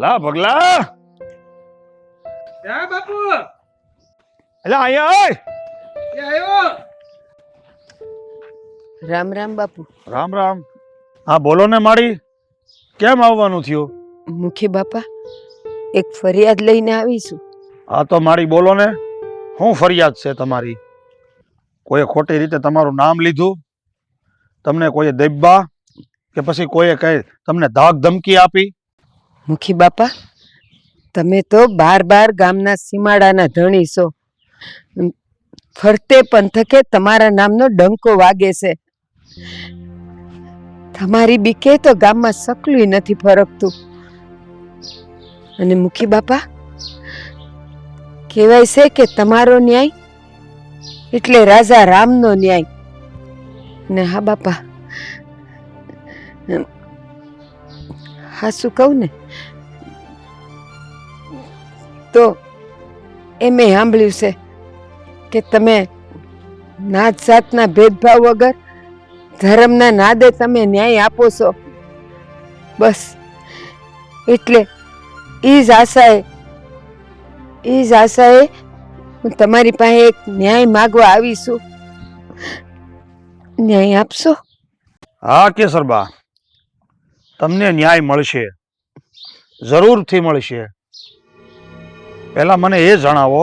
લા પગલા ક્યાં બાપુ? એટલે અહીંયા આય. એ આવ્યો. રામ રામ બાપુ. રામ રામ. હા બોલો ને મારી, કેમ આવવાનું થયું? મુખી બાપા, એક ફરિયાદ લઈને આવીશું. હા તો મારી બોલો ને, શું ફરિયાદ છે તમારી? કોઈ ખોટી રીતે તમારું નામ લીધું? તમને કોઈ દબ્બા કે પછી કોઈએ કઈ તમને ધાક ધમકી આપી? મુખી બાપા, તમે તો બાર ગામના સીમાડાના ધણી છો. ફરતે પંથકે તમારા નામનો ડંકો વાગે છે. તમારી બીકે તો ગામમાં સકલું નથી ફરકતું. અને મુખી બાપા, કહેવાય છે કે તમારો ન્યાય એટલે રાજા રામનો ન્યાય. ને હા બાપા, હા શું કહું ને, તો એમે સાંભળ્યું છે કે તમે નાત જાતના ભેદભાવ વગર ધર્મના નાદે તમે ન્યાય આપો છો. બસ એટલે એ જ આશાએ હું તમારી પાસે એક ન્યાય માગવા આવી છું. ન્યાય આપશો? હા કેસરબા, તમને ન્યાય મળશે, જરૂરથી મળશે. પહેલા મને એ જણાવો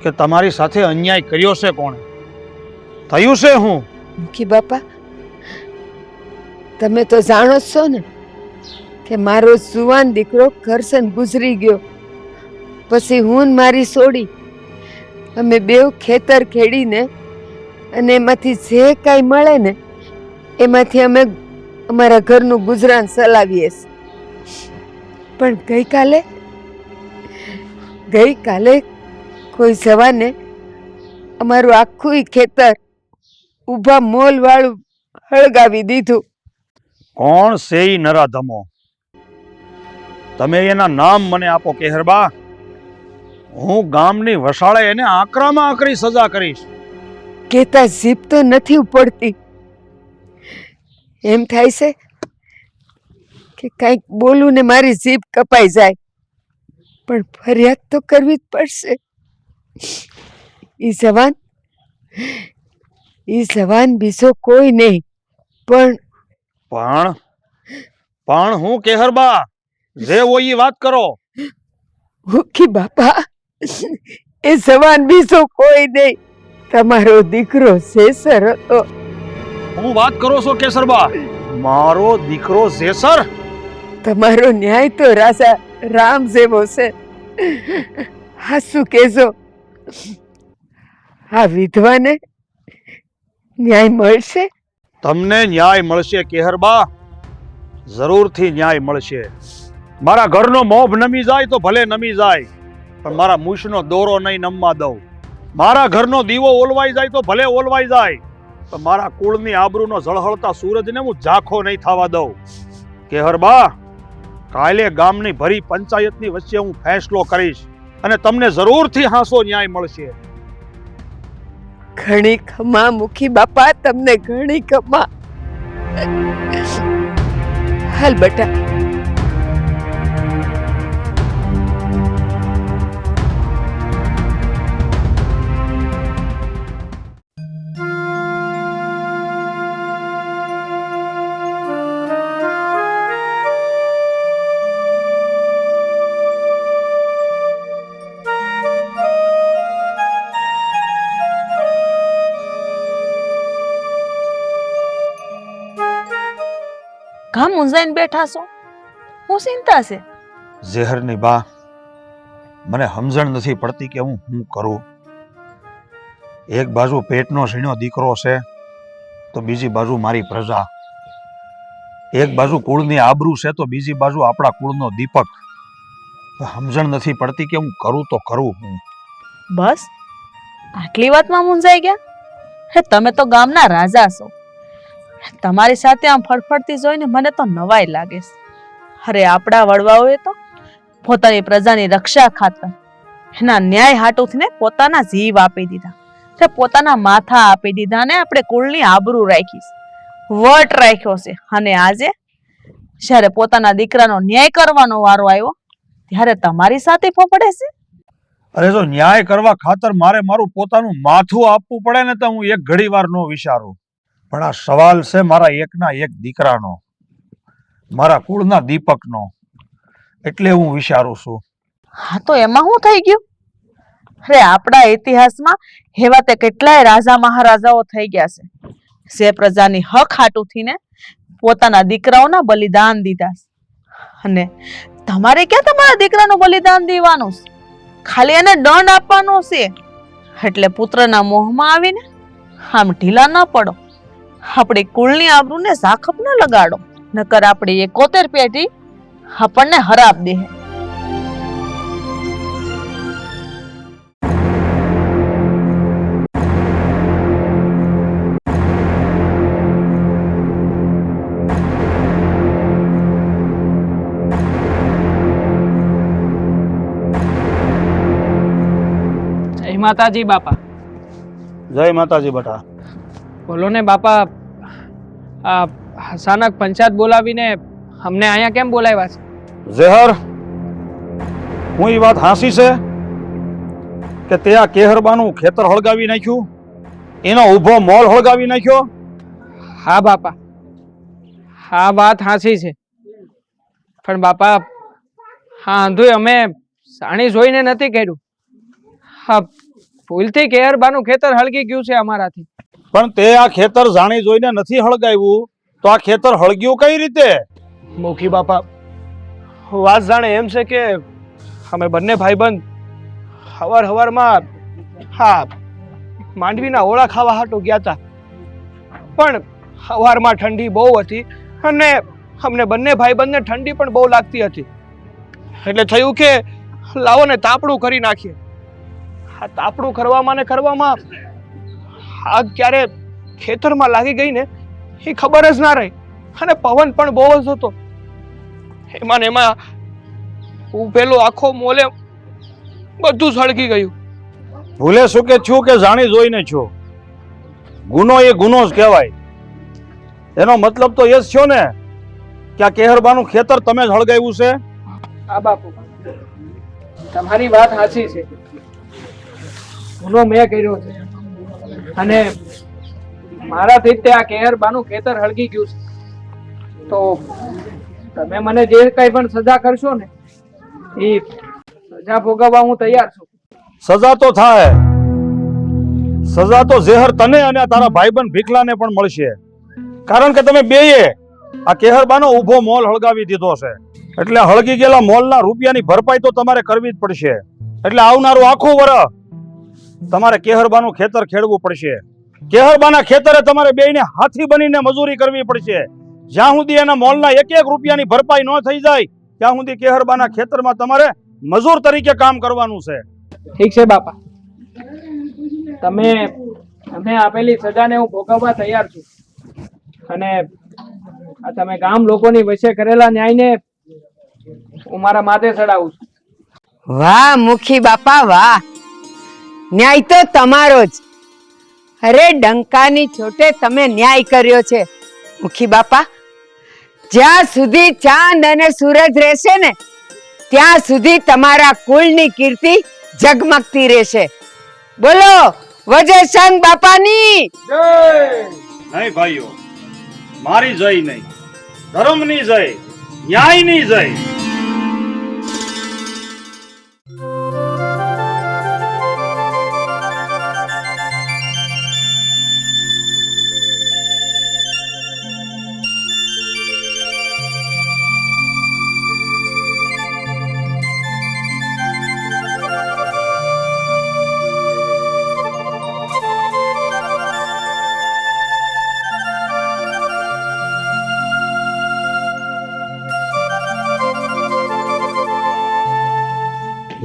કે તમારી સાથે અન્યાય કર્યો છે કોણે? થયું છે હું? મુખી બાપા, તમે તો જાણો જ છો ને કે મારો જુવાન દીકરો કરશન ગુજરી ગયો. પછી હું ને મારી સોડી અમે બેવ ખેતર ખેડીને અને એમાંથી જે કાંઈ મળે ને એમાંથી અમે અમારા ઘરનું ગુજરાન ચલાવીએ છીએ. પણ ગઈકાલે કોઈ જવાને અમારું આખું ખેતર ઊભા મોલ વાળું હળગાવી દીધું. કોણ છે ઈ નરાધમો? તમે એના નામ મને આપો કેહરબા. હું ગામની વસાળે એને આકરામાં આકરી સજા કરીશ. કેતા જીભ તો નથી ઉપડતી. એમ થાય છે કે કંઈક બોલું ને મારી જીભ કપાઈ જાય. પણ ફરિયાદ તો કરવી જ પડશે. ઈ જવાન બીજો કોઈ નહીં. પણ હું કેહરબા, જે હોય ઈ વાત કરો. મુખી બાપા, એ જવાન બીજો કોઈ નહીં, તમારો દીકરો શેષર હતો. હું વાત કરો છો કેસરબા? મારો દીકરો શેષર? તમારો ન્યાય તો રાજા રામ જેવો છે. હા શું કહેજો, આ વિધવાને ન્યાય મળશે? તમને ન્યાય મળશે કેહરબા, જરૂરથી ન્યાય મળશે. મારા ઘરનો મોભ નમી જાય તો ભલે નમી જાય, પણ મારા મૂછનો દોરો નહીં નમવા દઉં. મારા ઘરનો દીવો ઓલવાઈ જાય તો ભલે ઓલવાઈ જાય, પણ મારા કુળની આબરૂનો ઝળહળતા સૂરજને હું ઝાંખો નહીં થવા દઉં. કેહરબા, કાલે ગામની ભરી પંચાયતની વચ્ચે હું ફેસલો કરીશ અને તમને જરૂરથી હાંસો ન્યાય મળશે. ઘણી ખમા મુખી બાપા, તમને ઘણી ખમા. હાલ બેટા. ઘા મૂંઝાઈને બેઠા છો, હું ચિંતા છે? ઝેહરની બા, મને સમજણ નથી પડતી કે હું શું કરું. એક બાજુ પેટનો સીણો દીકરો છે તો બીજી બાજુ મારી પ્રજા. એક બાજુ કુળની આબરૂ છે તો બીજી બાજુ આપણા કુળનો દીપક. સમજણ નથી પડતી કે હું કરું તો કરું હું. બસ આટલી વાતમાં મૂંઝાઈ ગયા? હે, તમે તો ગામના રાજા છો. તમારી સાથે આમ ફડફડતી જોઈને મને તો નવાઈ લાગે છે. અરે આપણા વડવાઓએ તો પોતાની પ્રજાની રક્ષા ખાતર એના ન્યાય હાટુથી ને પોતાના જીવ આપી દીધા, પોતાના માથા આપી દીધા, ને આપણે કુળની આબરૂ રાખી, વટ રાખ્યો છે. અને આજે જ્યારે પોતાના દીકરાનો ન્યાય કરવાનો વારો આવ્યો ત્યારે તમારી સાથે ફફડે છે. અરે જો ન્યાય કરવા ખાતર મારે મારું પોતાનું માથું આપવું પડે ને તો હું એક ઘડી વાર નો વિચારું. પણ આ સવાલ છે મારા એકના એક દીકરાનો, મારા કુળના દીપકનો, એટલે હું વિચારું છું. હા તો એમાં શું થઈ ગયું? અરે આપણા ઇતિહાસમાં એવા તે કેટલાય રાજા મહારાજાઓ થઈ ગયા છે જે પ્રજાની હક હાટુથી ને પોતાના દીકરાઓના બલિદાન દીધા છે. અને તમારે ક્યાં તમારા દીકરાનું બલિદાન દેવાનું છે? ખાલી એને દંડ આપવાનો છે. એટલે પુત્રના મોહમાં આવીને આમ ઢીલા ન પડો. આપણી કુળની આબરૂને ઝાખપ ન લગાડો, નકર આપણી 71 પેઢી આપણને હરાબ દે. જય માતાજી બાપા. જય માતાજી બેટા. બોલો ને બાપા, આ અચાનક પંચાયત બોલાવીને અમને અહીંયા કેમ બોલાવ્યા છે? ઝેહર, હું એ વાત હાંસી છે કે તે આ કેહરબાનું ખેતર હળગાવી નાખ્યું, એનો ઊભો મોલ હળગાવી નાખ્યો? હા બાપા, હા વાત હાંસી છે. પણ બાપા, હા આંધુય અમે સાણી જોઈને નથી કર્યું. હા ભૂલથી કેહરબાનું ખેતર હળગી ગયું છે અમારાથી. પણ તે આ ખેતર જાણી જોઈને નથી હળગાવ્યું તો આ ખેતર હળગ્યું કઈ રીતે? મોખી બાપા, વાત જાણે એમ છે કે અમે બંને ભાઈબંધ હવારમાં હા માંડવીના ઓળા ખાવા હાટુ ગયા હતા. પણ સવારમાં ઠંડી બહુ હતી અને અમને બંને ભાઈબંધને ઠંડી પણ બહુ લાગતી હતી. એટલે થયું કે લાવો ને તાપડું કરી નાખીએ. આ તાપડું કરવામાં આગ ક્યારે ખેતરમાં લાગી ગઈ ને એ ખબર જ ના રહી. અને પવન પણ બહુ જ હતો. એમાં ને એમાં પેલો આખો મોલે બધું સળગી ગયું. ભૂલે શું કે છું કે જાણી જોઈને છું? ગુનો એ ગુનો જ કહેવાય. એનો મતલબ તો એ જ છો ને કે આ કેહરબાનું ખેતર તમે જ હળગાવ્યું છે? હા બાપુ, તમારી વાત સાચી છે. ગુનો મેં કર્યો છે અને મારાથી જ તે આ કેહરબાનું ખેતર હળગી ગયું છે. તો તમે મને જે કઈ પણ સજા કરશો ને એ સજા ભોગવવા હું તૈયાર છું. સજા તો થાય. સજા તો ઝેહર તને અને તારા ભાઈબંધ ભીખલાને પણ મળશે. કારણ કે તમે બેયે આ કેહરબાનો ઊભો મોલ હળગાવી દીધો છે. એટલે હળગી ગયેલા મોલના રૂપિયાની ભરપાઈ તો તમારે કરવી જ પડશે. એટલે આવનારું આખું વર્ષ તમારે કેહરબાનું ખેતર ખેડવું પડશે. કેહરબાના ખેતરે તમારે બેયને હાથી બનીને મજૂરી કરવી પડશે. જ્યાં સુધી એના મોલના એક રૂપિયાની ભરપાઈ ન થઈ જાય ત્યાં સુધી કેહરબાના ખેતરમાં તમારે મજૂર તરીકે કામ કરવાનું છે. ઠીક છે બાપા, તમે આપેલી સજાને હું ભોગવવા તૈયાર છું. અને આ તમે ગામ લોકોની વચ્ચે કરેલા ન્યાયને હું મારા માથે ચડાવું છું. વાહ મુખી બાપા વાહ, ન્યાય તો તમારો જ. અરે ડંકાની ચોટે તમે ન્યાય કર્યો છે મુખી બાપા. જ્યાં સુધી ચાંદ અને સૂરજ રહેશે ને ત્યાં સુધી તમારા કુળની કીર્તિ ઝગમગતી રહેશે. બોલો વજયસંગ બાપાની જય. નહીં ભાઈઓ, મારી જય નહીં, ધર્મની જય, ન્યાયની જય.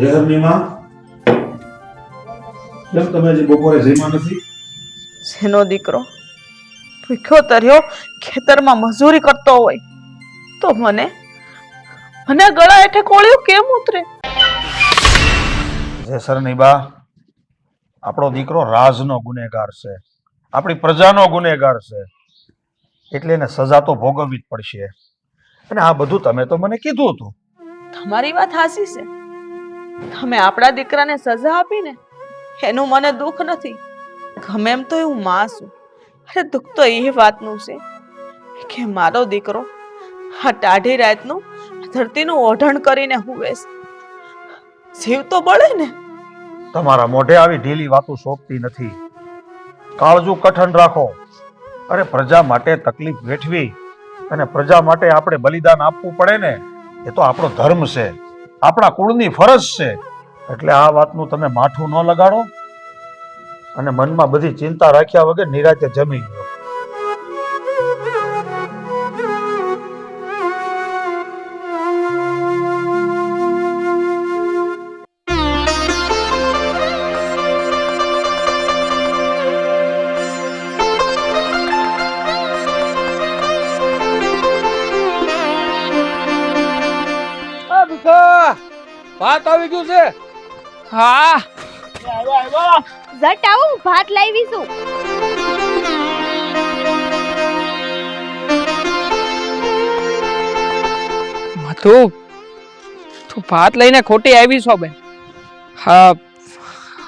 ઝેહરની માં, કેમ તમે હજી બપોરે જમ્યા નથી? જેનો દીકરો ભૂખ્યો તર્યો ખેતરમાં મજૂરી કરતો હોય તો મને ગળા હેઠે કોળિયું કેમ ઉતરે? જેસરની બા, આપણો દીકરો રાજનો ગુનેગાર છે, આપણી પ્રજાનો ગુનેગાર છે. એટલે એને સજા તો ભોગવવી જ પડશે. અને આ બધું તમે તો મને કીધું હતું. તમારી વાત હાચી છે. તમે આપણા દીકરાને સજા આપીને એનું મને દુઃખ નથી. ગમે એમ તો હું માં છું. અરે દુઃખ તો એ વાતનું છે કે મારો દીકરો આ ટાઢી રાતનું ધરતીનું ઓઢણ કરીને હુવે છે. જીવ તો બળે ને. તમારા મોઢે આવી ઢીલી વાતો શોભતી નથી. કાળજું કઠણ રાખો. અરે પ્રજા માટે તકલીફ વેઠવી અને પ્રજા માટે આપણે બલિદાન આપવું પડે ને, એ તો આપણો ધર્મ છે, આપણા કુળની ફરજ છે. એટલે આ વાતનું તમે માઠું ન લગાડો અને મનમાં બધી ચિંતા રાખ્યા વગર નિરાતે જમી લો. ભાત આવી ગયું છે. હા ઝટ આવો, હું ભાત લાવી છું. તું ભાત લઈને ખોટી આવી છો બેન. હા,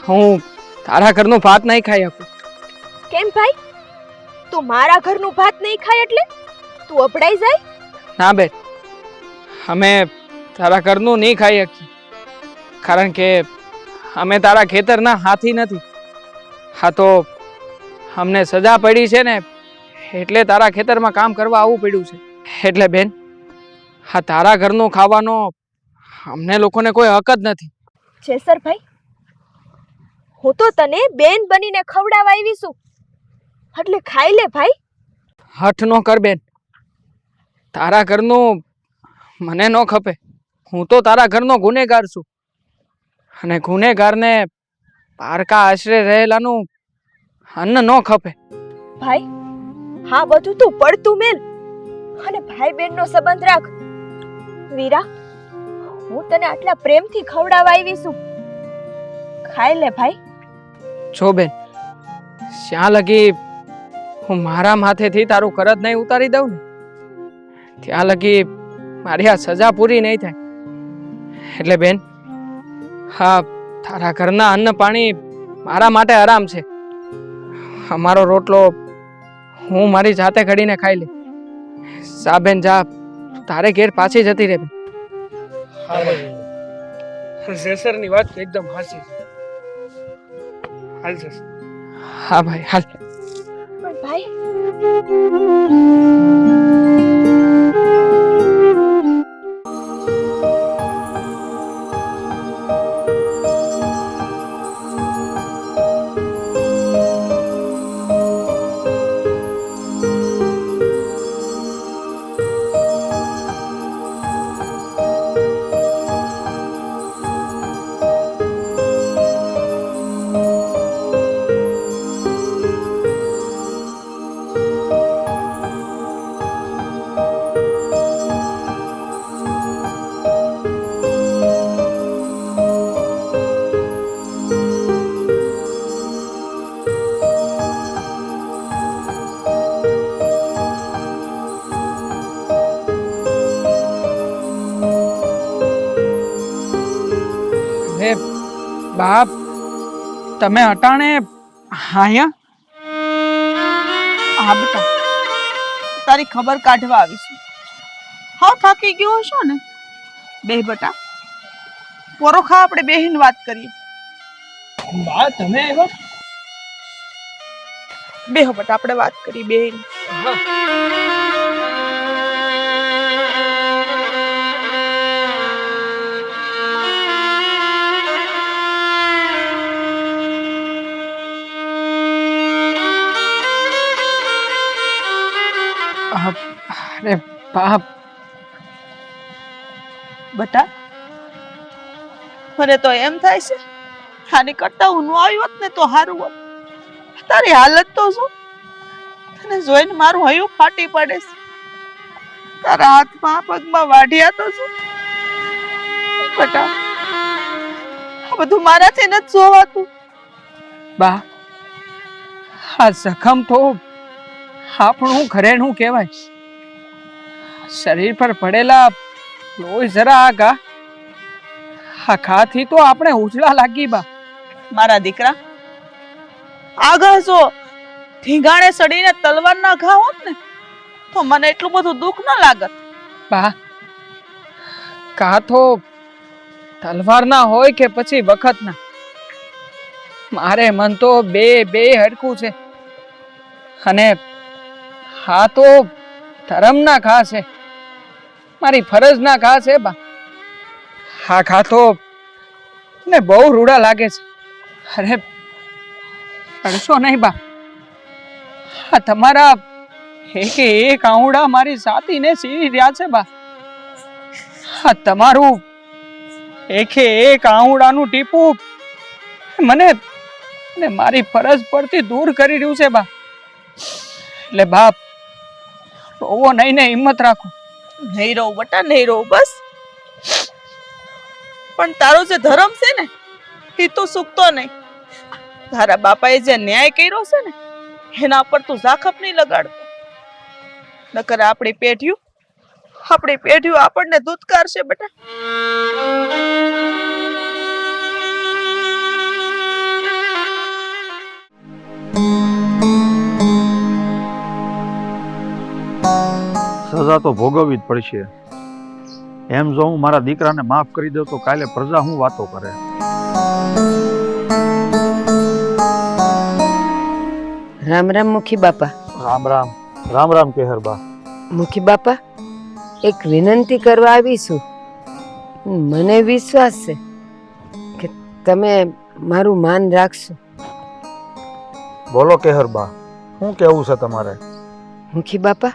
હું તારા ઘરનું ભાત નહીં ખાઈ શકું. કેમ ભાઈ, તું મારા ઘરનું ભાત નહીં ખાય એટલે તું અપડાઈ જાય? ના બેન, અમે તારા ઘરનું નહીં ખાઈ શકીએ, કારણ કે અમે તારા ખેતરના હાથી નથી. હા તો અમને સજા પડી છે ને, એટલે તારા ખેતરમાં કામ કરવા આવવું પડ્યું છે. એટલે બેન, હા તારા ઘરનું ખાવાનો અમને લોકોને કોઈ હક જ નથી. જેસર ભાઈ, હું તો તને બેન બનીને ખવડાવવા આવી છું, એટલે ખાઈ લે ભાઈ. હઠ નો કર બેન, તારા ઘરનું મને ન ખપે. હું તો તારા ઘરનો ગુનેગાર છું, અને ગુનેગારને પારકા આશરે રહેલાનું અન્ન ન ખપે. ભાઈ, હા બધું તું પડતું મેલ અને ભાઈ બહેનનો સંબંધ રાખ. વીરા, હું તને આટલા પ્રેમથી ખવડાવવા આવી છું, ખાઈ લે ભાઈ. જો બેન, શ્યાં લગી હું મારા માથેથી તારું કરજ નહીં ઉતારી દઉં ને, ત્યાં લગી મારી આ સજા પૂરી નહીં થાય. એટલે બેન, હા તારા ઘરના અન્ન પાણી મારા માટે આરામ છે. અમારો રોટલો હું મારી જાતે ઘડીને ખાઈ લે. જા બેન જા, તારે ઘેર પાછી જતી રહે. જેસરની વાત એકદમ હાચી છે. હાલ જશે. હા ભાઈ હાલ. પણ ભાઈ, બાપ, તમે અટાણે હાયા? હા બેટા, તારી ખબર કાઢવા આવીશું. હા થાકી ગયો હશો ને? બે બેટા, પોરોખા આપણે બેહીને વાત કરીએ. બા તમે આવ્યો? બેહો બેટા, આપણે વાત કરીએ બેહીને. અરે બાપ, બેટા મને તો એમ થાય છે આની કરતા હું ન આવી હોત ને તો સારું હોત. તારી હાલત તો શું, તને જોઈને મારું હૈયું ફાટી પડે છે. તારા હાથમાં પગમાં વાઢિયા તો શું બેટા, આ બધું મારાથી નથી જોવાતું. બા, આ જખમ તો આપણું ઘરેણું કહેવાય. શરીર પર પડેલા લોહી જરા આ ઘાથી તો આપણે ઉજળા લાગી બા. મારા દીકરા, આગળ જો ઢીંગાણે સડીને તલવાર ના ઘા હોત ને તો મને એટલું બધું દુઃખ ન લાગત. બા, ઘા તો તલવારના હોય કે પછી વખતના, મારે મન તો બે હરખું છે. અને હા તો ધર્મના ઘા છે, મારી ફરજના ઘા છે બા. હા ઘા તો ને બહુ રૂડા લાગે છે. અરે અડશો નહીં બા, આ તમારા એક આંવડા મારી છાતીને સીવી રહ્યા છે બા. આ તમારું એક આંવડાનું ટીપું મને મારી ફરજ પરથી દૂર કરી રહ્યું છે બા. એટલે બાપ, રોવો નહીં ને હિંમત રાખો. નહીં રહું બટા, નહીં રહું બસ. પણ તારો જે ધર્મ છે ને એ તું ચૂકતો નહીં. તારા બાપાએ જે ન્યાય કર્યો છે ને એના પર તું ઝાખપ નહીં લગાડતો. નકર આપણી પેઢીઓ આપણને ધૂતકારશે બેટા. સજા તો ભોગવવી જ પડશે. એમ જો હું મારા દીકરાને માફ કરી દઉં તો કાલે પ્રજા હું વાતો કરે. રામ રામ મુખી બાપા. રામ રામ. રામ રામ કેહરબા. મુખી બાપા, એક વિનંતી કરવા આવીશું. મને વિશ્વાસ છે કે તમે મારું માન રાખશો. બોલો કેહરબા, શું કેવું છે તમારે? મુખી બાપા,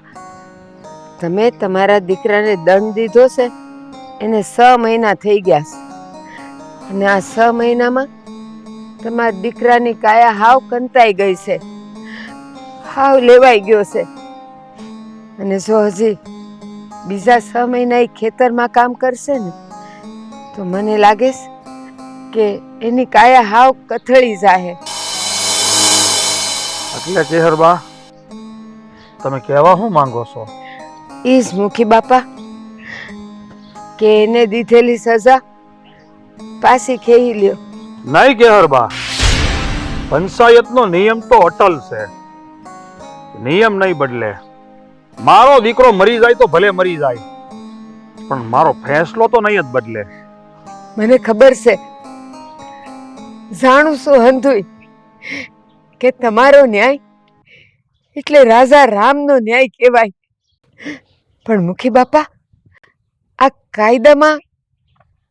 તમે તમારા દીકરાને દંડ દીધો છે એને 6 મહિના થઈ ગયા છે. અને આ 6 મહિનામાં તમારા દીકરાની કાયા હાવ કંતાઈ ગઈ છે, હાવ લેવાઈ ગયો છે. અને જો હજી બીજા 6 મહિના એ ખેતરમાં કામ કરશે ને તો મને લાગે છે કે એની કાયા હાવ કથળી જાહે. એટલે કેહરબા, તમે કહેવા શું માંગો છો? ઈજ મુખી બાપા કે એને દીધેલી સજા પાછી ખેઈ લ્યો. નહીં કેહરબા, પંચાયતનો નિયમ તો અટલ છે, નિયમ નહીં બદલે. મારો દીકરો મરી જાય તો ભલે મરી જાય, પણ મારો ફેસલો તો નહીં જ બદલે. મને ખબર છે, જાણું છું હંધુય કે તમારો ન્યાય એટલે રાજા રામનો ન્યાય કહેવાય. પણ મુખી બાપા, આ કાયદામાં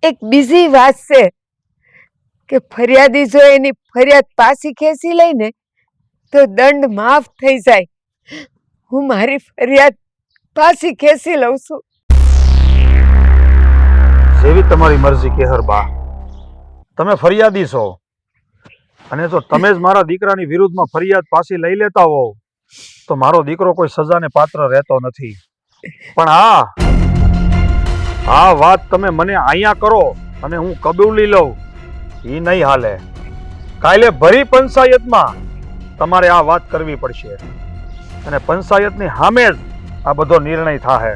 એક બીજી વાત છે કે ફરિયાદી જો એની ફરિયાદ પાછી ખેંચી લઈને તો દંડ માફ થઈ જાય. હું મારી ફરિયાદ પાછી ખેંચી લઉં છું. જેવી તમારી મરજી કેહરબા. તમે ફરિયાદી છો અને જો તમે જ મારા દીકરાની વિરુદ્ધમાં ફરિયાદ પાછી લઈ લેતા હોવ તો મારો દીકરો કોઈ સજાને પાત્ર રહેતો નથી. પણ આ વાત તમે મને અહીંયા કરો અને હું કબૂલી લઉં, એ નહીં હાલે. કાલે ભરી પંચાયતમાં તમારે આ વાત કરવી પડશે અને પંચાયતની સામે જ આ બધો નિર્ણય થાહે.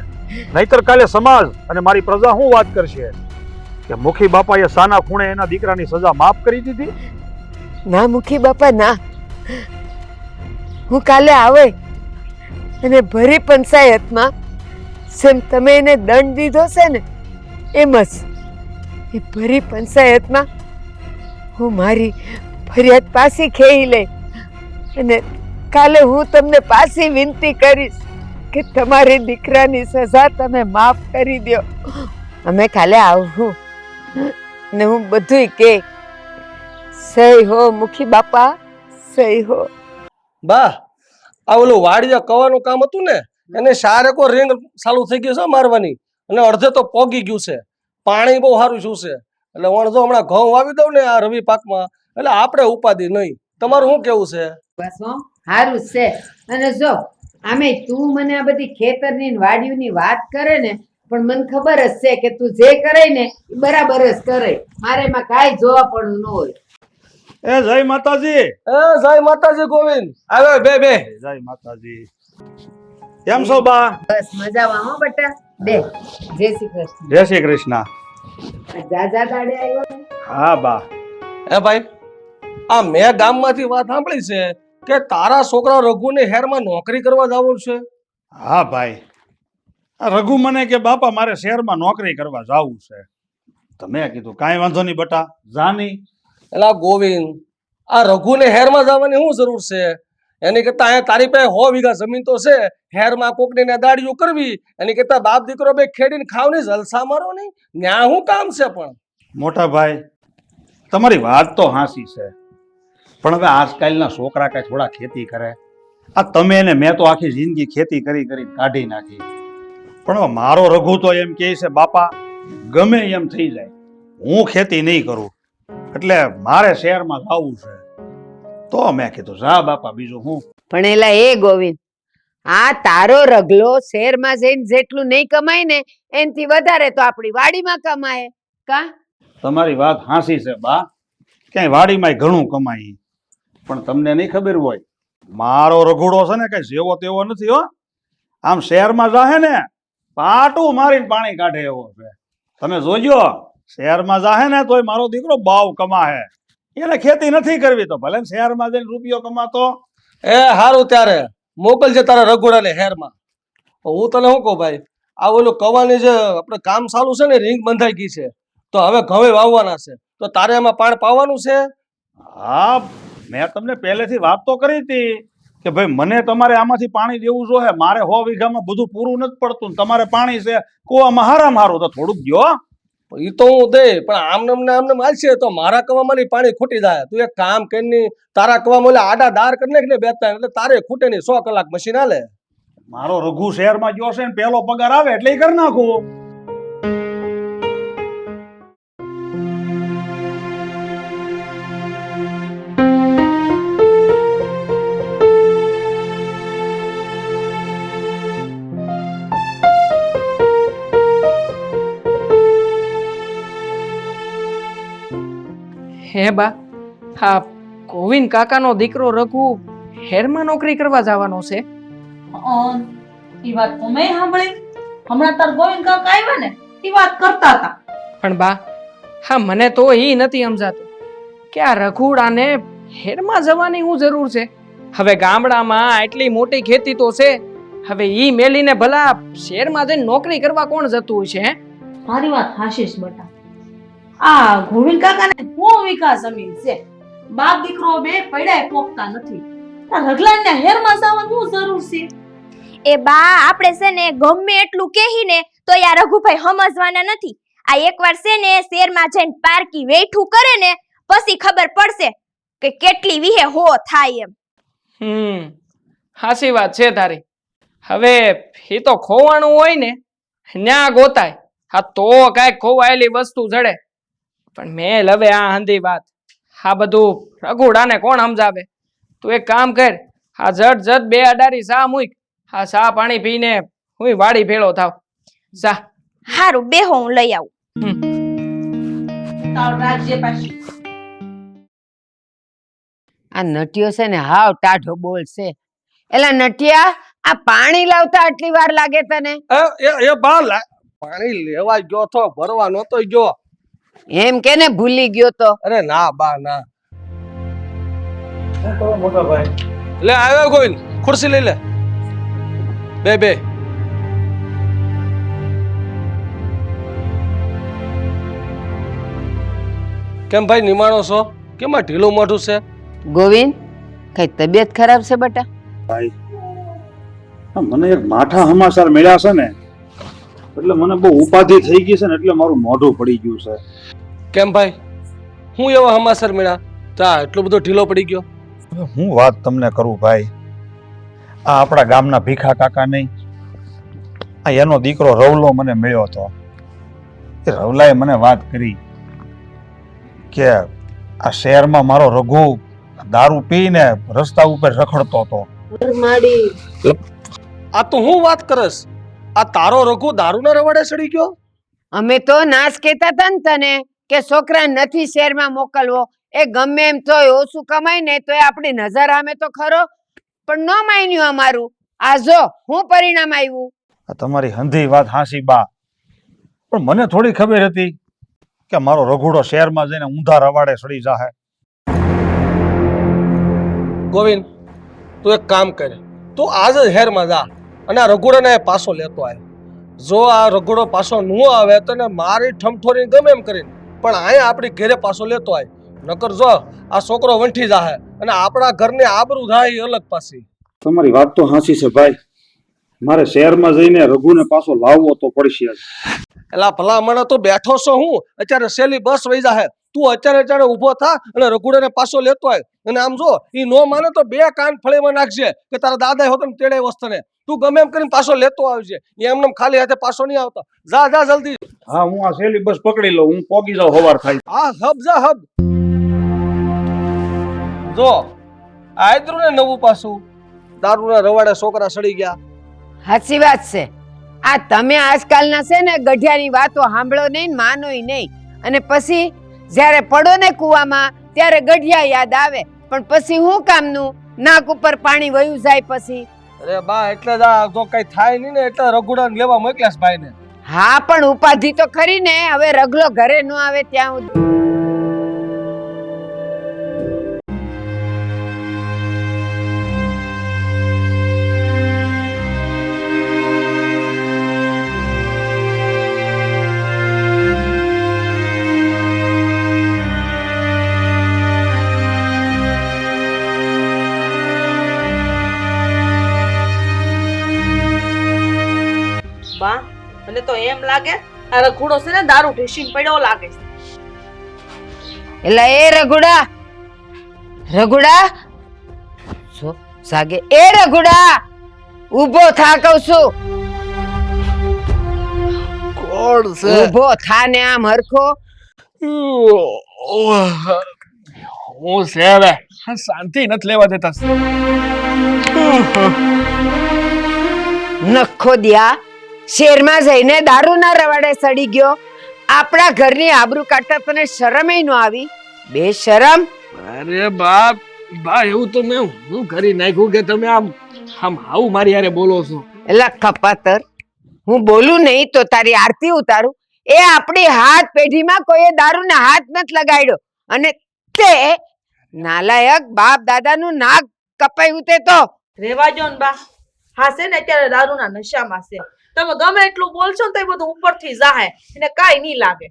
નહીતર કાલે સમાજ અને મારી પ્રજા શું વાત કરશે કે મુખી બાપાએ સાના ખૂણે એના દીકરાની સજા માફ કરી દીધી. ના મુખી બાપા ના, હું કાલે આવે અને ભરી પંચાયતમાં જેમ તમે એને દંડ દીધો છે ને એમ જ એ ભરી પંચાયતમાં હું મારી ફરિયાદ પાછી ખેઈ લઈ અને કાલે હું તમને પાછી વિનંતી કરીશ કે તમારી દીકરાની સજા તમે માફ કરી દો. અમે કાલે આવું ને હું બધુંય કે સહી હો મુખી બાપા, સહી હો. બા, આ ઓલું વાડિયા કવાનું કામ હતું ને એને શારેકો રીંગ ચાલુ થઈ ગયું છે મારવાની અને અડધે તો પોગી ગયું છે. પાણી બહુ સારું શું છે એટલે હું જો હમણાં ઘઉં વાવી દઉં ને આ રવિ પાકમાં એટલે આપણે ઉપાધિ નહીં. તમારું શું કેવું છે? બસ સારું છે. અને જો આમે તું મને આ બધી ખેતરની ને વાડીઓની વાત કરે ને પણ મને ખબર જ છે કે તું જે કરે ને એ બરાબર જ કરે, મારે એમાં કાંઈ જોવા પડવું ન હોય. એ જય માતાજી. જય માતાજી ગોવિંદ. આવે બે જય માતાજી. કેમ છો બા? બસ મજામાં હો બેટા. બે જય શ્રી કૃષ્ણ. જય શ્રી કૃષ્ણ. જાજા દાડે આવ્યો ને? હા બા. હે ભાઈ, આ મેં ગામમાંથી વાત સાંભળી છે કે તારા છોકરા રઘુને હેરમાં નોકરી કરવા જવું છે. હા ભાઈ, આ રઘુ મને કે બાપા મારે શહેરમાં નોકરી કરવા જાવું છે. તો મેં કીધું કાંઈ વાંધો નહીં બટા, જા નહીં. એલા ગોવિંદ, આ રઘુને હેરમાં જવાની શું જરૂર છે? એની કરતા અહીંયા તારી પાસે 100 વીઘા જમીન તો છે, હેરમાં કોકની ને દાડીઓ કરવી, એની કરતા બાપ દીકરો બે ખેડીને ખાવની જલસા મારો નહીં. ન્યા શું કામ છે? પણ મોટા ભાઈ, તમારી વાત તો હાસી છે, પણ હવે આજકાલના છોકરા કાંઈ થોડા ખેતી કરે? આ તમે ને મેં તો આખી જિંદગી ખેતી કરી કાઢી નાખી. પણ હવે મારો રઘુ તો એમ કહે છે બાપા ગમે એમ થઈ જાય, હું ખેતી નહીં કરું, એટલે મારે શહેરમાં જવું છે. તો મેં કીધું જા બાપા, બીજું હું. પણ એલા એ ગોવિંદ, આ તારો રગલો શહેરમાં જઈને જેટલું નહીં કમાય ને એનથી વધારે તો આપણી વાડીમાં કમાય. કા તમારી વાત હાસી છે બા, ક્યાંય વાડીમાં ઘણું કમાય, પણ તમને નહીં ખબર હોય મારો રઘુડો છે ને કઈ જેવો તેવો નથી હો. આમ શહેરમાં જાહે ને પાટું મારીને પાણી કાઢે એવો છે. તમે જોજો, શહેરમાં જાહે ને તોય મારો દીકરો બાવ કમાહે. એને ખેતી નથી કરવી તો ભલે શહેરમાં જઈને રૂપિયો કમાતો. એ હારું, ત્યારે મોકલજે તારા રઘુડાને હેરમાં. હું તને શું કહું ભાઈ, આ ઓલું કવાની જે આપણે કામ ચાલુ છે ને, રીંગ બંધાઈ ગઈ છે, તો હવે ઘવે વાવવાના છે, તો તારે એમાં પાણી પાવાનું છે. હા, મેં તમને પહેલેથી વાત તો કરી હતી કે ભાઈ મને તમારે આમાંથી પાણી દેવું જોઈએ. મારે 100 વીઘામાં બધું પૂરું નથી પડતું, તમારે પાણી છે કુવામાં હારામાં હારું, તો થોડુંક દ્યો. એ તો હું દે, પણ આમને માલશે તો મારા કવામાં પાણી ખૂટી જાય. તું એક કામ કરીને તારા કવામાં આડા દાર કરી નાખ ને 2 ત્રણ, એટલે તારે ખૂટે નહીં. 100 કલાક મશીન હાલે. મારો રઘુ શહેરમાં ગયો છે ને પહેલો પગાર આવે એટલે એ કરી નાખું. હે બા, હા ગોવિંદ કાકાનો દીકરો રઘુ હેરમાં નોકરી કરવા જવાનો છે. ઈ વાત તો મેં સાંભળી. હમણાં તાર ગોવિંદ કાકા આવ્યા ને ઈ વાત કરતા હતા. પણ બા, હા મને તો એ નથી સમજાતું કે આ રઘુડાને હેરમાં જવાની શું જરૂર છે? હવે ગામડામાં આટલી મોટી ખેતી તો છે, હવે ઈ મેલીને ભલા શહેરમાં જઈને નોકરી કરવા કોણ જતું હોય છે? હે, મારી વાત હાશીશ બટા. આ ગોવિંદ કાકાને 100 વીઘા જમીન છે, બાપ દીકરો બે પૈડાય પોખતા નથી. આ રગલાને હેરમાં જવાનું શું જરૂર છે? એ બા, આપણે છે ને ગમે એટલું કહીને તો યાર રઘુભાઈ સમજવાના નથી. આ એકવાર છે ને શેરમાં જઈને પારકી વેઠું કરે ને પછી ખબર પડશે કે કેટલી વિહે હો થાય એમ. હાચી વાત છે તારી. હવે એ તો ખોવાનું હોય ને ન્યા ગોતાય. હા તો કાંઈક ખોવાયેલી વસ્તુ જડે. પણ મેલ હવે આ હંધી વાત, આ બધું રઘુડાને કોણ સમજાવે? તું એક કામ કર, આ જટ 2 અડારી ચા મૂક, આ ચા પાણી પીને હું વાડી ભેળો થાવ. જા. હારું, બેહો, હું લઈ આવું. તાર રાજ્ય પાછી આ નટિયો છે ને હાવ ટાઢો બોલશે. એલા નટિયા, આ પાણી લાવતા આટલી વાર લાગે તને? એ બા, પાણી લેવા ગયો તો ભરવા નહોતો ગયો. એમ કે ને ભૂલી ગયો તો? અરે ના બા, ના. શું કરો મોટા ભાઈ? લે આવ્યો ગોવિંદ, ખુરશી લઈ લે. બે કેમ ભાઈ નિમાણો છો? કેમ આ ઢીલું મોઢું છે? ગોવિંદ, કઈ તબિયત ખરાબ છે બેટા? ભાઈ, મને એક માઠા સમાચાર મળ્યા છે ને, એટલે મને બહુ ઉપાધિ થઈ ગઈ છે ને, એટલે મારું મોઢું પડી ગયું છે. કેમ ભાઈ, હું એવા સમાચાર મળ્યા તા એટલો બધો ઢીલો પડી ગયો? હું વાત તમને કરું ભાઈ, આ આપણા ગામના ભીખા કાકા નહીં, આ એનો દીકરો રવલો મને મળ્યો હતો. એ રવલાએ મને વાત કરી કે આ શહેરમાં મારો રઘુ દારૂ પીને રસ્તા ઉપર રખડતો હતો. આ તો હું વાત કરસ? આ તારો રઘુ દારૂના રવાડે ચડી ગયો? અમે તો નાશ કહેતા હતા ને તને કે છોકરા નથી શહેરમાં મોકલવો. એ ગમે એમ તોય ઓછું કમાય ને તોય આપણી નજર સામે તો ખરો, પણ ન માન્યું અમારું. આ જો હું પરિણામ આવ્યું. આ તમારી હંધી વાત હાસી બા, પણ મને થોડી ખબર હતી કે મારો રઘુડો શહેરમાં જઈને ઊંધા રવાડે સડી જાહે. ગોવિંદ, તું એક કામ કરે, તું આજ જ હેરમાં જા અને આ રઘુડાને પાછો લેતો આય. જો આ રઘુડો પાછો ન આવે તો ને મારી ઠમઠોરી ગમે એમ કરીને પણ અહીંયા આપણી ઘરે પાછો લેતો આય. નકર જો આ છોકરો વંઠી જાહે અને આપણા ઘરની આબરૂ થાય એ અલગ પાછી. તમારી વાત તો હાસી છે ભાઈ, મારે શહેરમાં જઈને રઘુને પાછો લાવવો તો પડશે. એલા ભલા મને તો બેઠો છો હું, અત્યારે સેલી બસ વહી જાહે, તું અત્યારે ઊભો થા અને રઘુડાને પાછો લેતો આય. અને આમ જો ઈ નો માને તો 2 કાન ફળેમાં નાખજે કે તારા દાદા હોત ને તેડે વસ્તને. તું ગમે એમ કરીને પાછો લેતો આવજે, એમને ખાલી હાથે પાછો નહીં આવતો. જા જા જલ્દી. હા, હું આ સેલી બસ પકડી લઉં, હું પોગી જાઉં હવાર થાય. હા, હબ જા હબ. જો આયદ્રુ ને નવું પાછું દારૂના રવાડે છોકરા સડી ગયા. સાચી વાત છે. આ તમે આજકાલના છે ને ગઢિયાની વાતો સાંભળો નહીં ને માનોય નહીં, અને પછી જ્યારે પડો ને કૂવામાં ત્યારે ગઢિયા યાદ આવે, પણ પછી હું કામનું? નાક ઉપર પાણી વયું જાય પછી. અરે બા, એટલે જ આ જો કઈ થાય નહીં ને એટલે રઘુડાને લેવા મોકલ્યાસ ભાઈને. હા, પણ ઉપાધિ તો ખરી ને. હવે રગલો ઘરે ન આવે ત્યાં સુધી. બા, મને તો એમ લાગે આ રઘુડો છે ને દારૂ ઢીસીને પડ્યો લાગે છે. એટલે એ રઘુડા, રઘુડા જો જાગે. એ રઘુડા, ઊભો થા કહું છું. કોણ છે? ઊભો થા ને આમ હરખો. હું છે હવે શાંતિ નથી લેવા દેતા. નખો દ્યા, શેરમાં જઈને દારૂના રવાડે સડી ગયો. આપણા ઘરની આબરૂ કાઢતા તને શરમેય ન આવી? બેશરમ. અરે બાપ, બા એવું તો મેં હું કરી નાખ્યું કે તમે આમ આવું મારી હારે બોલો છો? એલા કપાતર, હું બોલું નહીં તો તારી આરતી ઉતારું? એ આપણી હાથ પેઢીમાં કોઈએ દારૂના હાથ નથી લગાડ્યો, અને તે નાલાયક બાપ દાદાનું નાક કપાયું તે તો. રેવા જો ને બા, હા છે ને અત્યારે દારૂના નશામાં છે. તમે ગમે એટલું બોલશો ને તો એ બધું ઉપરથી જાહે, એને કાઈ નહીં લાગે.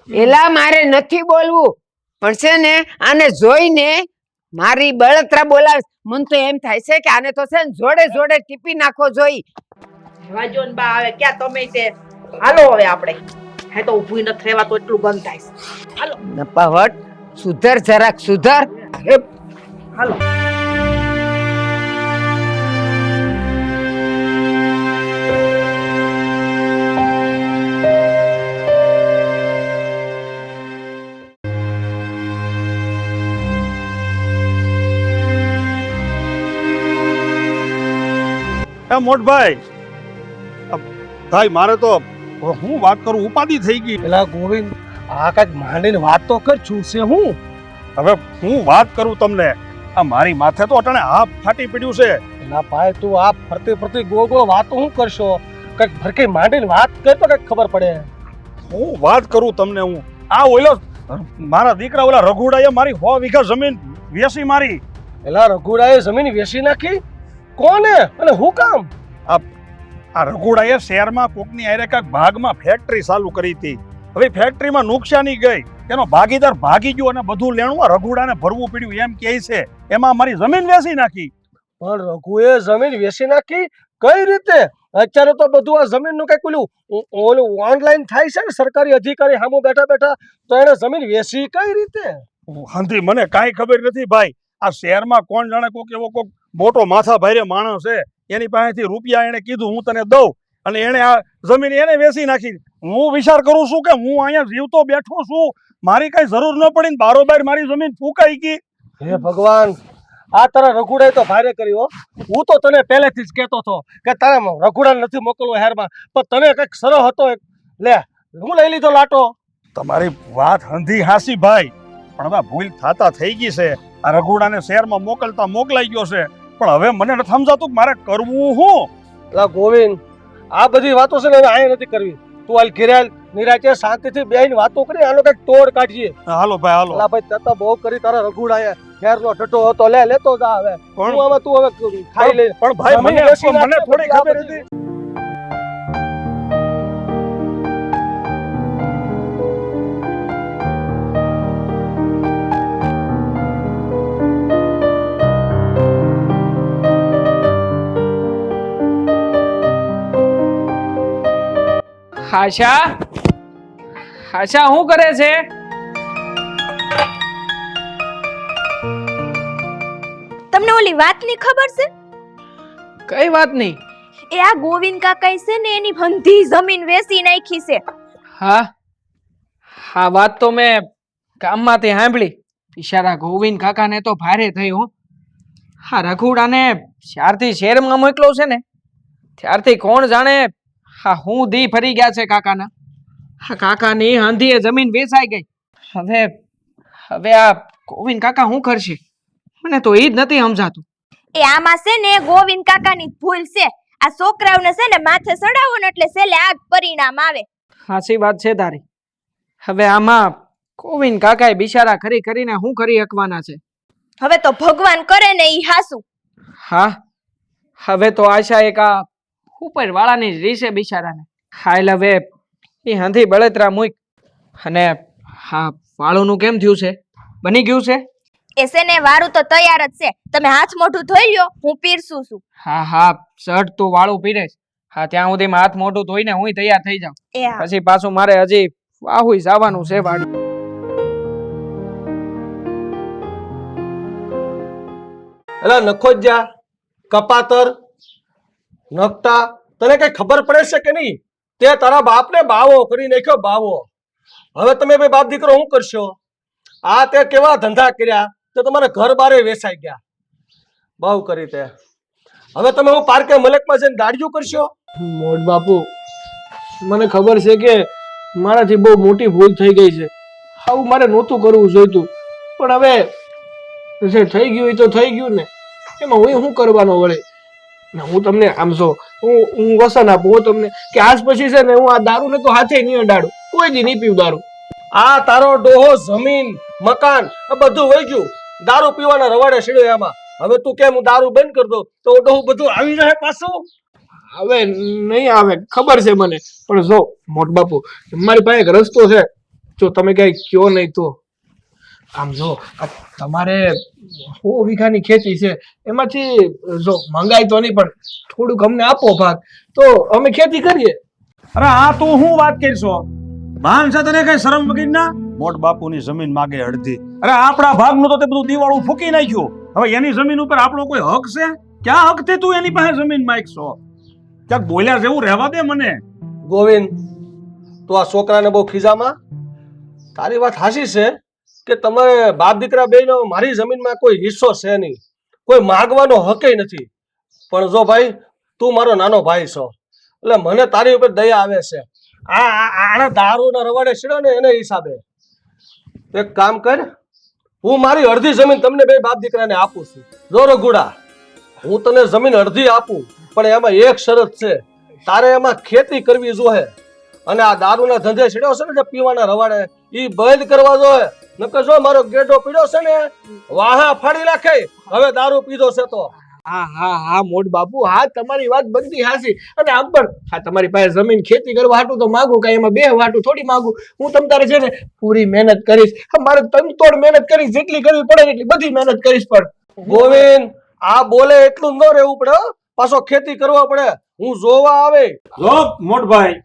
એલા મારે નથી બોલવું, પણ છે ને આને જોઈને મારી બળતરા બોલાવે. મને તો એમ થાય છે કે આને તો છે ને જોડે જોડે ટીપી નાખો જોઈ. રેવા જો ને બા, હવે ક્યાં તમે તે. હાલો હવે આપણે, હે તો ઊભું નથી રહેવાતું, એટલું બંધ થાય છે. હાલો નપાવટ, સુધર જરાક સુધર. હાલો. મોટભાઈ, ભાઈ મારે તો હું વાત કરું, ઉપાધિ થઈ ગઈ. એલા ગોવિંદ, આ કઈક માંડીને વાત તો કર. છું છે હું હવે હું વાત કરું તમને, આ મારી માથે તો અટાણે હાફ ફાટી પડ્યું છે. એલા ભાઈ, તું આ ફરતી ફરતી ગોળ ગોળ વાતો હું કરશો? કઈક ભરકે માંડીને વાત કર તો કઈક ખબર પડે. હું વાત કરું તમને, હું આ ઓલો મારા દીકરા ઓલા રઘુડાએ મારી 100 વીઘા જમીન વેચી મારી. એલા રઘુડાએ જમીન વેચી નાખી? કોને અને હું કામ? આ રઘુડાએ શહેરમાં કોકની આરે કાંઈક ભાગમાં ફેક્ટરી ચાલુ કરી હતી. હવે ફેક્ટરીમાં નુકસાની ગઈ, એનો ભાગીદાર ભાગી ગયો અને બધું લેણું આ રઘુડાને ભરવું પડ્યું એમ કહે છે. એમાં મારી જમીન વેચી નાખી. પણ રઘુએ જમીન વેચી નાખી કઈ રીતે? અત્યારે તો બધું આ જમીનનું કઈક ઓલું ઓનલાઈન થાય છે ને, સરકારી અધિકારી સામે બેઠા બેઠા, તો એને જમીન વેચી કઈ રીતે? હાંધી મને કાંઈ ખબર નથી ભાઈ. આ શહેરમાં કોણ જાણે કોક એવો કોક મોટો માથા ભારે માણસ છે, એની પાસેથી રૂપિયા એને કીધું હું તને દઉં, અને એને આ જમીન એને વેચી નાખી. હું વિચાર કરું છું કે હું અહીંયા જીવતો બેઠો છું, મારી કઈ જરૂર ન પડી ને બારોબાર મારી જમીન ફૂંકાઈ ગઈ. હે ભગવાન, આ તારા રઘુડાએ તો ભારે કર્યો. હું તો તને પહેલેથી જ કહેતો હતો કે તારે રઘુડાને નથી મોકલવો હેરમાં, પણ તને કઈક સરળ હતો. લે, હું લઈ લીધો લાટો. તમારી વાત હંધી હાસી ભાઈ, પણ હવે ભૂલ થાતા થઈ ગઈ છે. આ રઘુડાને શહેરમાં મોકલાઈ ગયો છે, પણ હવે મને નથી સમજાતું કે મારે કરવું શું. એલા ગોવિંદ, આ બધી વાતો છે ને હવે આય નથી કરવી. તું હાલ ઘેરે હાલ, નિરાંતે શાંતિથી બેહીને વાતો કરી, આનો કઈક તોડ કાઢીએ. હાલો ભાઈ હાલો. એલા ભાઈ, તે તો બહુ કરી તારા રઘુડાએ. ઘેરનો ઠઠો હતો, લેતો જા હવે. પણ હું આમાં તું હવે ખાઈ લે. પણ ભાઈ જમીન મને વેચી નાખ, મને થોડી આ ખબર બધી. હતી. આશા આશા શું કરે છે? તમને ઓલી વાતની ખબર છે? કઈ વાત નહીં? એ આ ગોવિંદ કાકાએ છે ને એની બધી જમીન વેચી નાખી છે. હા હા, વાત તો મેં ગામમાંથી સાંભળી. બિચારા ગોવિંદ કાકાને તો ભારે થયું. હા, રઘુડાને જ્યારથી શહેરમાં મોકલો છે ને ત્યારથી કોણ જાણે હા હું દી ફરી ગયા છે કાકાના. હા, કાકાની આંધીએ જમીન વેચાઈ ગઈ. હવે આ ગોવિંદ કાકા શું કરશે? મને તો એ જ નથી સમજાતું. એ આમાં છે ને ગોવિંદ કાકાની જ ભૂલ છે. આ છોકરાઓને છે ને માથે ચડાવો ને એટલે છેલ્લે આ જ પરિણામ આવે. સાચી વાત છે તારી. હવે આમાં ગોવિંદ કાકાએ બિચારા ખરી કરીને શું કરી શકવાના છે? હવે તો ભગવાન કરે ને ઈ હાસુ. હા, હવે તો આશા એક આ ઉપર વાળાની જ રીસે બિચારાને. હાલ હવે એ હંધી બળતરા મૂક. અને હા, વાળુનું કેમ થયું છે? બની ગયું છે? એ છે ને વારું તો તૈયાર જ છે. તમે હાથ મોઢું ધોઈ લ્યો, હું પીરસું છું. હા હા, શર્ટ તું વાળું પીરે. હા, ત્યાં સુધીમાં હાથ મોઢું ધોઈને હું તૈયાર થઈ જાઉં. એ હા. પછી પાછું મારે હજી વાહુય જવાનું છે વાડી. એલા નખોજ્યા, કપાતર, નકટા, તને કઈ ખબર પડે છે કે નહીં? તે તારા બાપને બાવો કરી નાખ્યો, બાવો. હવે તમે બે બાપ દીકરો શું કરશો? આ તે કેવા ધંધા કર્યા તે તમારે ઘર બારે વેચાઈ ગયા. બહુ કરી તે. હવે તમે હું પાર્કે મલકમાં જઈને દાડિયું કરશો? મોટ બાપુ, મને ખબર છે કે મારાથી બહુ મોટી ભૂલ થઈ ગઈ છે. આવું મારે નહોતું કરવું જોઈતું. પણ હવે જે થઈ ગયું એ તો થઈ ગયું ને, એમાં હું શું કરવાનો વળે? હું તમને આમ જો હું વસન આપું હું તમને કે આજ પછી છે ને હું આ દારૂને તો હાથે નહીં અડાડું, કોઈ દી નહીં પીવું દારૂ. આ તારો ડોહો જમીન મકાન આ બધું વહી ગયું. દારૂ પીવાના રવાડે સીડ્યો એમાં. હવે તું કેમ હું દારૂ બંધ કરી દઉં તો ડોહું બધું આવી જાય પાછું? હવે નહીં આવે, ખબર છે મને. પણ જો મોટ બાપુ, મારી પાસે એક રસ્તો છે. જો તમે કઈ કયો નહીં તો આમ જો આ તમારે 100 વીઘાની ખેતી છે, એમાંથી જો મંગાઈ તો નહીં પણ થોડુંક અમને આપો ભાગ તો અમે ખેતી કરીએ. અરે આ તું શું વાત કરશો? માન છે તને કઈ શરમ વગર ના? મોટ બાપુની જમીન માગે અડધી. અરે આપણા ભાગનું તો તે બધું દિવાળું ફૂકી નાખ્યું. હવે એની જમીન ઉપર આપણો કોઈ હક છે? ક્યાં હક થી તું એની પાસે જમીન માંગશો? ક્યાંક બોલ્યા જેવું રહેવા દે મને. ગોવિંદ, તું આ છોકરાને બહુ ખીજામાં. તારી વાત હાચી છે કે તમે બાપ દીકરા બેયનો મારી જમીનમાં કોઈ હિસ્સો છે નહીં, કોઈ માગવાનો હક નથી. પણ જો ભાઈ, તું મારો નાનો ભાઈ છો એટલે મને તારી ઉપર દયા આવે છે. આને દારૂના રવાડે સીડો ને એને હિસાબે એક કામ કર, હું મારી અડધી જમીન તમને બે બાપ દીકરાને આપું છું. જો રઘુડા, હું તને જમીન અડધી આપું, પણ એમાં એક શરત છે. તારે એમાં ખેતી કરવી જોઈએ અને આ દારૂના ધંધે સીડ્યો છે ને જે પીવાના રવાડે ઈ બંધ કરવા જોઈએ. નકર જો મારો ગેડો પીડ્યો છે ને વાહા ફાડી નાખે. હવે દારૂ પીધો છે તો હા હા હા મોટ બાપુ, હા તમારી વાત બધી હાચી. અને આમ પણ હા તમારી પાસે જમીન ખેતી કરવા હાટું તો માંગુ, કઈ એમાં બે વાટું થોડી માંગુ. હું તમ તારે છે ને પૂરી મહેનત કરીશ. મારે તનતોડ મહેનત કરીશ, જેટલી કરવી પડે એટલી બધી મહેનત કરીશ. પણ ગોવિંદ, આ બોલે એટલું ન રહેવું પડે, પાછો ખેતી કરવા પડે. હું જોવા આવે. જો મોટભાઈ,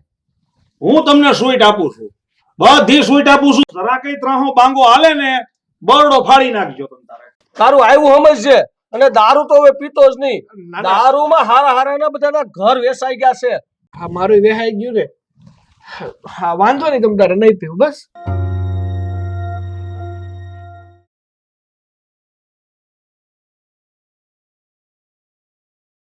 હું તમને સ્વીટ આપું છું, બધી સ્વીટ આપું છું. જરા કઈ ત્રાહો બાંગો હાલે ને બરડો ફાડી નાખજો તમ તારે. તારું આવ્યું સમજશે. અને દારૂ તો હવે પીતો જ નહીં. દારૂમાં હારા હારાના બધાના ઘર વેસાઈ ગયા છે. હા મારું વેહાઈ ગયું ને. હા વાંધો નહીં, તમ તારે નહીં પીવું બસ.